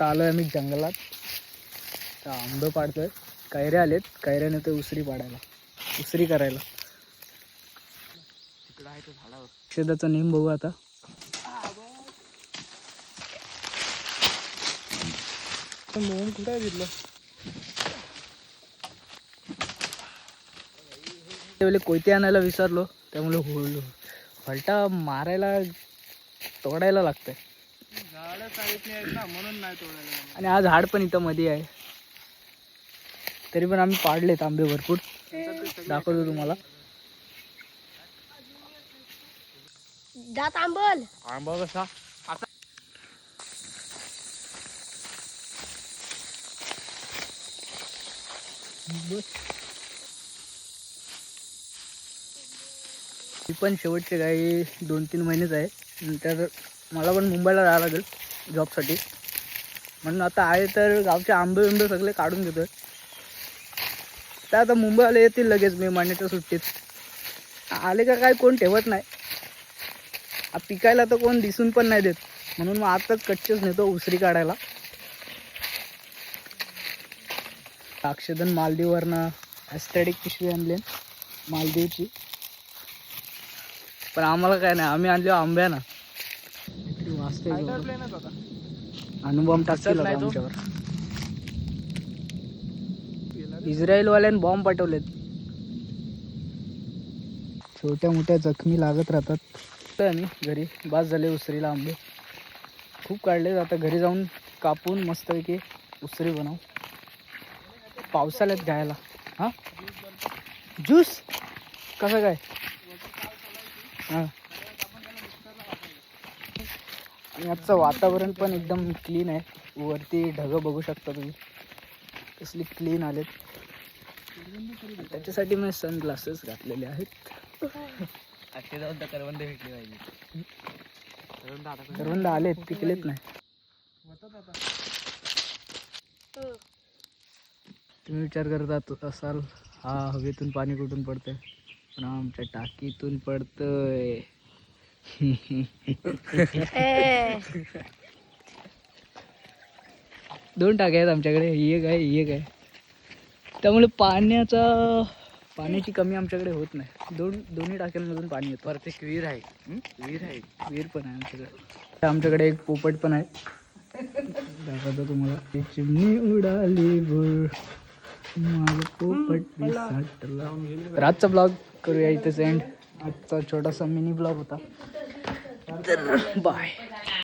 आता आलोय आम्ही जंगलात. तर आंबे पाडतोय. कैऱ्या आलेत. कैऱ्याने ते उसरी पाडायला, उसरी करायला. तिकडं आहे तो झाडावर. औषधाचा नेम बघू आता. मोहन कुठं आहे तिथलं? त्यावेळी कोयते आणायला विसरलो, त्यामुळे हलटा मारायला तोडायला लागतंय. झाडं साईडने आहेत ना, म्हणून नाही तोडायला. आणि आज झाड पण इथं मध्ये आहे. तरी पण आम्ही पाडलेत आंबे भरपूर. दाखवतो तुम्हाला. दात आंबल. आंबा कसा आता ही पण शेवटचे काही 2-3 महिनेच आहे. नंतर मला पण मुंबईला जावं लागेल जॉबसाठी. म्हणून आता आहे तर गावचे आंबे बिंबे सगळे काढून घेतोय. तर आता मुंबईला येतील लगेच मे महिन्याच्या सुट्टीत. आले का काय कोण ठेवत नाही. पिकायला तर कोण दिसून पण नाही देत. म्हणून मग आताच कच्चेच नेतो उसरी काढायला. अक्षदन मालदीवरनं ॲस्थेटिक पिशवी आणली मालदीवची. पण आम्हाला काय नाही, आम्ही आणलो आंब्याना. वाचते अनुभव टाकतील आमच्यावर. इस्रायलवाल्याने बॉम्ब पाठवलेत. छोट्या मोठ्या जखमी लागत राहतात. तर आम्ही घरी बास झाले उसरीला आंबे खूप काढले. आता घरी जाऊन कापून मस्तपैकी उसरी बनवू. पावसाळ्यात घ्यायला. हां ज्यूस कसं काय? हां आणि आजचं वातावरण पण एकदम क्लीन आहे. वरती ढगं बघू शकता तुम्ही कसली क्लीन आलेत. त्याच्यासाठी मी सनग्लासेस घातलेले आहेत. करवंद भेटली पाहिजे. करवंद आलेत, पिकलेत नाही. तुम्ही विचार करत असाल हा हवेतून पाणी कुठून पडतंय, पण आमच्या टाकीतून पडतंय. 2 टाक्या आहेत आमच्याकडे, ही एक आहे ही एक आहे. त्यामुळे पाण्याची कमी आमच्याकडे होत नाही. दोन्ही टाक्यांमधून पाणी येतं. परत एक विहीर आहे. विहीर पण आहे आमच्याकडे. आमच्याकडे एक पोपट पण आहे. दाखवतो तुम्हाला. चिमणी उडाली बुळ माझं पोपट साठला. तर आजचा ब्लॉग करूया इथेच एंड. आजचा छोटासा मिनी ब्लॉग होता. तर बाय.